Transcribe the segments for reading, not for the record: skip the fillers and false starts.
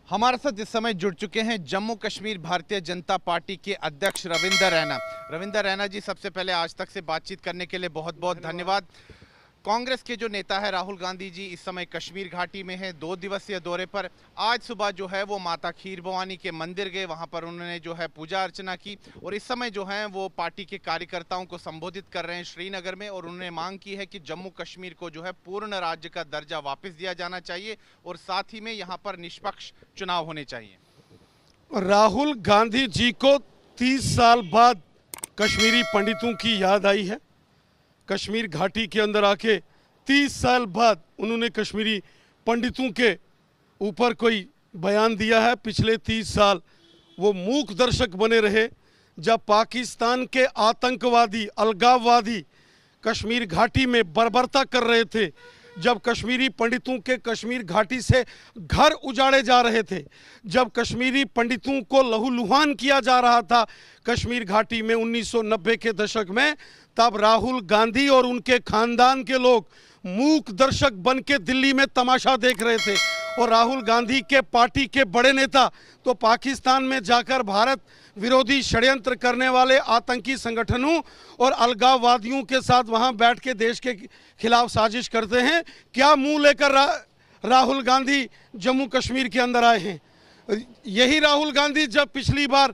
हमारे साथ इस समय जुड़ चुके हैं जम्मू कश्मीर भारतीय जनता पार्टी के अध्यक्ष रविंदर रैना। रविंदर रैना जी, सबसे पहले आज तक से बातचीत करने के लिए बहुत बहुत धन्यवाद। कांग्रेस के जो नेता है राहुल गांधी जी इस समय कश्मीर घाटी में है 2 दिवसीय दौरे पर। आज सुबह जो है वो माता खीर भवानी के मंदिर गए, वहां पर उन्होंने जो है पूजा अर्चना की और इस समय जो है वो पार्टी के कार्यकर्ताओं को संबोधित कर रहे हैं श्रीनगर में। और उन्होंने मांग की है कि जम्मू कश्मीर को जो है पूर्ण राज्य का दर्जा वापस दिया जाना चाहिए और साथ ही में यहाँ पर निष्पक्ष चुनाव होने चाहिए। राहुल गांधी जी को 30 साल बाद कश्मीरी पंडितों की याद आई है। कश्मीर घाटी के अंदर आके 30 साल बाद उन्होंने कश्मीरी पंडितों के ऊपर कोई बयान दिया है। पिछले 30 साल वो मूक दर्शक बने रहे जब पाकिस्तान के आतंकवादी अलगाववादी कश्मीर घाटी में बर्बरता कर रहे थे, जब कश्मीरी पंडितों के कश्मीर घाटी से घर उजाड़े जा रहे थे, जब कश्मीरी पंडितों को लहूलुहान किया जा रहा था कश्मीर घाटी में 1990 के दशक में, तब राहुल गांधी और उनके खानदान के लोग मूक दर्शक बन के दिल्ली में तमाशा देख रहे थे। और राहुल गांधी के पार्टी के बड़े नेता तो पाकिस्तान में जाकर भारत विरोधी षड्यंत्र करने वाले आतंकी संगठनों और अलगाववादियों के साथ वहां बैठ के देश के खिलाफ साजिश करते हैं। क्या मुंह लेकर राहुल गांधी जम्मू कश्मीर के अंदर आए हैं? यही राहुल गांधी जब पिछली बार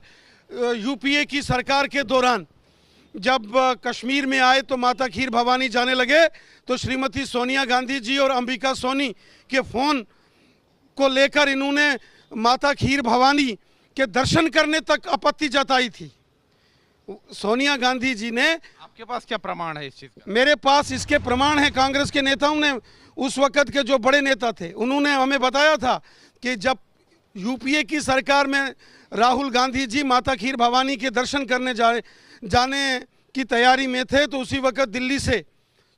यूपीए की सरकार के दौरान जब कश्मीर में आए तो माता खीर भवानी जाने लगे तो श्रीमती सोनिया गांधी जी और अंबिका सोनी के फोन को लेकर इन्होंने माता खीर भवानी के दर्शन करने तक आपत्ति जताई थी। सोनिया गांधी जी ने, आपके पास क्या प्रमाण है इस चीज का? मेरे पास इसके प्रमाण है। कांग्रेस के नेताओं ने, उस वक्त के जो बड़े नेता थे, उन्होंने हमें बताया था कि जब यूपीए की सरकार में राहुल गांधी जी माता खीर भवानी के दर्शन करने जाने की तैयारी में थे तो उसी वक्त दिल्ली से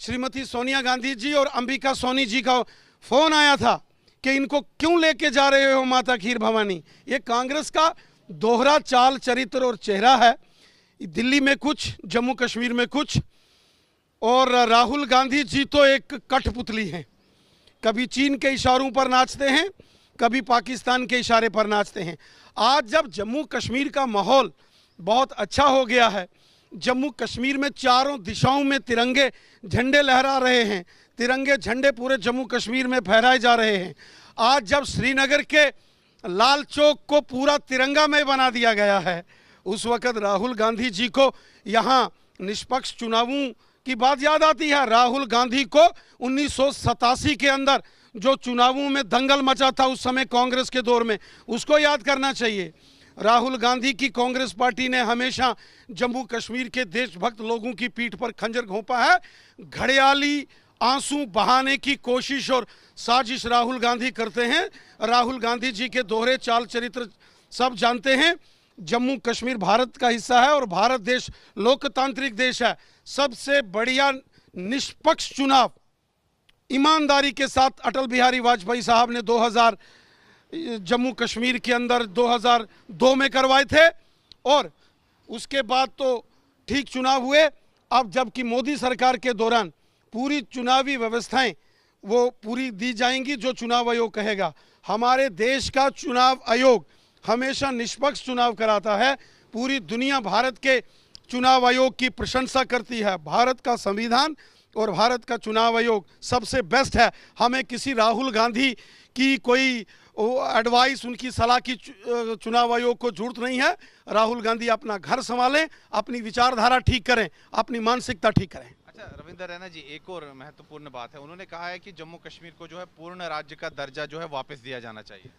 श्रीमती सोनिया गांधी जी और अंबिका सोनी जी का फोन आया था कि इनको क्यों लेके जा रहे हो माता खीर भवानी। ये कांग्रेस का दोहरा चाल चरित्र और चेहरा है, दिल्ली में कुछ, जम्मू कश्मीर में कुछ। और राहुल गांधी जी तो एक कठपुतली हैं, कभी चीन के इशारों पर नाचते हैं, कभी पाकिस्तान के इशारे पर नाचते हैं। आज जब जम्मू कश्मीर का माहौल बहुत अच्छा हो गया है, जम्मू कश्मीर में चारों दिशाओं में तिरंगे झंडे लहरा रहे हैं, तिरंगे झंडे पूरे जम्मू कश्मीर में फहराए जा रहे हैं। आज जब श्रीनगर के लाल चौक को पूरा तिरंगामय बना दिया गया है, उस वक्त राहुल गांधी जी को यहाँ निष्पक्ष चुनावों की बात याद आती है। राहुल गांधी को 1987 के अंदर जो चुनावों में दंगल मचा था उस समय कांग्रेस के दौर में, उसको याद करना चाहिए। राहुल गांधी की कांग्रेस पार्टी ने हमेशा जम्मू कश्मीर के देशभक्त लोगों की पीठ पर खंजर घोंपा है। घड़ियाली आंसू बहाने की कोशिश और साजिश राहुल गांधी करते हैं। राहुल गांधी जी के दोहरे चाल चरित्र सब जानते हैं। जम्मू कश्मीर भारत का हिस्सा है और भारत देश लोकतांत्रिक देश है। सबसे बढ़िया निष्पक्ष चुनाव ईमानदारी के साथ अटल बिहारी वाजपेयी साहब ने 2000 जम्मू कश्मीर के अंदर 2002 में करवाए थे और उसके बाद तो ठीक चुनाव हुए। अब जबकि मोदी सरकार के दौरान पूरी चुनावी व्यवस्थाएं वो पूरी दी जाएंगी जो चुनाव आयोग कहेगा। हमारे देश का चुनाव आयोग हमेशा निष्पक्ष चुनाव कराता है। पूरी दुनिया भारत के चुनाव आयोग की प्रशंसा करती है। भारत का संविधान और भारत का चुनाव आयोग सबसे बेस्ट है। हमें किसी राहुल गांधी की कोई एडवाइस, उनकी सलाह की चुनाव आयोग को जरूरत नहीं है। राहुल गांधी अपना घर संभालें, अपनी विचारधारा ठीक करें, अपनी मानसिकता ठीक करें। अच्छा रविंदर रैना जी, एक और महत्वपूर्ण बात है, उन्होंने कहा है कि जम्मू कश्मीर को जो है पूर्ण राज्य का दर्जा जो है वापस दिया जाना चाहिए।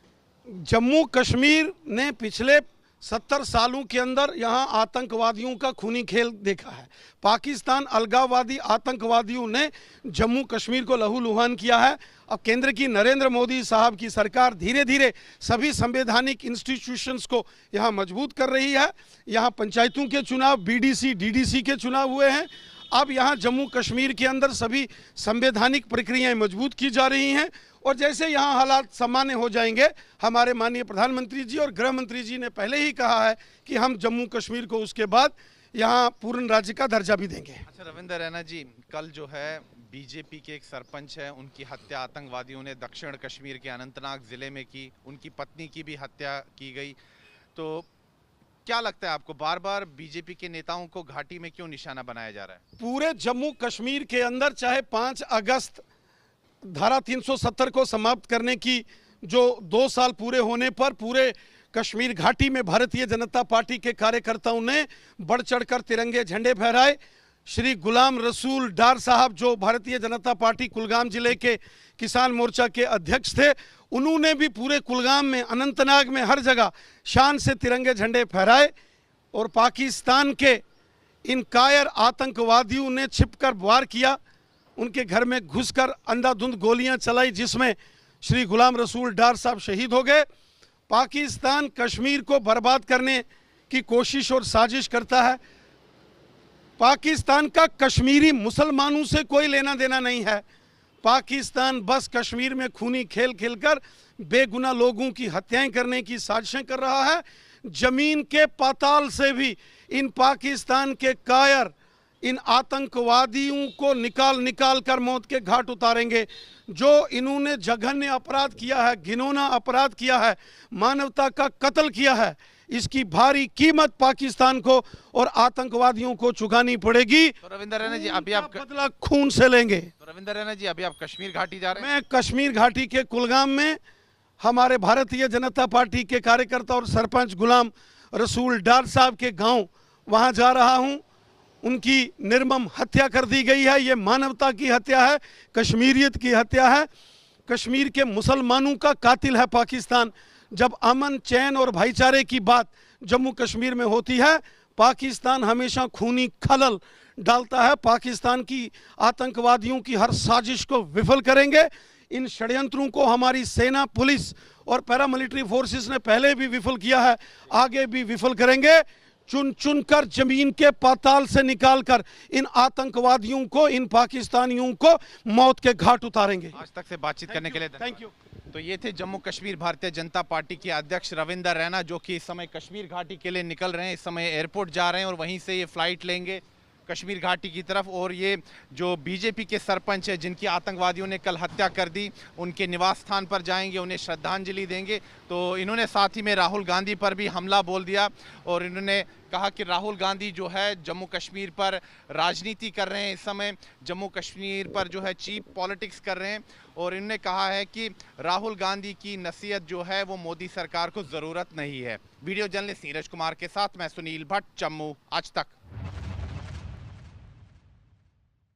जम्मू कश्मीर ने पिछले 70 सालों के अंदर यहाँ आतंकवादियों का खूनी खेल देखा है। पाकिस्तान अलगाववादी आतंकवादियों ने जम्मू कश्मीर को लहूलुहान किया है। अब केंद्र की नरेंद्र मोदी साहब की सरकार धीरे धीरे सभी संवैधानिक इंस्टीट्यूशंस को यहाँ मजबूत कर रही है। यहाँ पंचायतों के चुनाव, बीडीसी डीडीसी के चुनाव हुए हैं। अब यहाँ जम्मू कश्मीर के अंदर सभी संवैधानिक प्रक्रियाएं मजबूत की जा रही हैं और जैसे यहाँ हालात सामान्य हो जाएंगे, हमारे माननीय प्रधानमंत्री जी और गृह मंत्री जी ने पहले ही कहा है कि हम जम्मू कश्मीर को उसके बाद यहाँ पूर्ण राज्य का दर्जा भी देंगे। अच्छा रविंदर रैना जी, कल जो है बीजेपी के एक सरपंच है, उनकी हत्या आतंकवादियों ने दक्षिण कश्मीर के अनंतनाग जिले में की, उनकी पत्नी की भी हत्या की गई। तो क्या लगता है आपको, बार बार बीजेपी के नेताओं को घाटी में क्यों निशाना बनाया जा रहा है? पूरे जम्मू कश्मीर के अंदर चाहे 5 अगस्त धारा 370 को समाप्त करने की जो 2 साल पूरे होने पर पूरे कश्मीर घाटी में भारतीय जनता पार्टी के कार्यकर्ताओं ने बढ़ चढ़कर तिरंगे झंडे फहराए। श्री गुलाम रसूल डार साहब जो भारतीय जनता पार्टी कुलगाम जिले के किसान मोर्चा के अध्यक्ष थे, उन्होंने भी पूरे कुलगाम में, अनंतनाग में, हर जगह शान से तिरंगे झंडे फहराए। और पाकिस्तान के इन कायर आतंकवादियों ने छिपकर वार किया, उनके घर में घुसकर अंधाधुंध गोलियां चलाई, जिसमें श्री गुलाम रसूल डार साहब शहीद हो गए। पाकिस्तान कश्मीर को बर्बाद करने की कोशिश और साजिश करता है। पाकिस्तान का कश्मीरी मुसलमानों से कोई लेना देना नहीं है। पाकिस्तान बस कश्मीर में खूनी खेल खेलकर बेगुनाह लोगों की हत्याएं करने की साजिशें कर रहा है। जमीन के पाताल से भी इन पाकिस्तान के कायर, इन आतंकवादियों को निकाल निकाल कर मौत के घाट उतारेंगे। जो इन्होंने जघन्य अपराध किया है, घिनौना अपराध किया है, मानवता का कत्ल किया है, इसकी भारी कीमत पाकिस्तान को और आतंकवादियों को चुकानी पड़ेगी। तो रविंदर रैना जी, अभी आप बदला खून से लेंगे। तो रविंदर रैना जी, अभी आप कश्मीर घाटी जा रहे हैं? मैं कश्मीर घाटी के कुलगाम में हमारे भारतीय जनता पार्टी के कार्यकर्ता और सरपंच गुलाम रसूल डार साहब के गांव वहां जा रहा हूं। उनकी निर्मम हत्या कर दी गई है। ये मानवता की हत्या है, कश्मीरियत की हत्या है। कश्मीर के मुसलमानों का कातिल है पाकिस्तान। जब अमन, चैन और भाईचारे की बात जम्मू कश्मीर में होती है, पाकिस्तान हमेशा खूनी खलल डालता है। पाकिस्तान की आतंकवादियों की हर साजिश को विफल करेंगे। इन षड्यंत्रों को हमारी सेना, पुलिस और पैरामिलिट्री फोर्सेस ने पहले भी विफल किया है, आगे भी विफल करेंगे। चुन चुन कर जमीन के पाताल से निकालकर इन आतंकवादियों को, इन पाकिस्तानियों को मौत के घाट उतारेंगे। आज तक से बातचीत करने के लिए थैंक यू। तो ये थे जम्मू कश्मीर भारतीय जनता पार्टी के अध्यक्ष रविंदर रैना, जो कि इस समय कश्मीर घाटी के लिए निकल रहे हैं। इस समय एयरपोर्ट जा रहे हैं और वहीं से ये फ्लाइट लेंगे कश्मीर घाटी की तरफ। और ये जो बीजेपी के सरपंच है, जिनकी आतंकवादियों ने कल हत्या कर दी, उनके निवास स्थान पर जाएंगे, उन्हें श्रद्धांजलि देंगे। तो इन्होंने साथ ही में राहुल गांधी पर भी हमला बोल दिया और इन्होंने कहा कि राहुल गांधी जो है जम्मू कश्मीर पर राजनीति कर रहे हैं, इस समय जम्मू कश्मीर पर जो है चीप पॉलिटिक्स कर रहे हैं। और इन्होंने कहा है कि राहुल गांधी की नसीहत जो है वो मोदी सरकार को ज़रूरत नहीं है। वीडियो जर्नलिस्ट नीरज कुमार के साथ मैं सुनील भट्ट, जम्मू आज तक।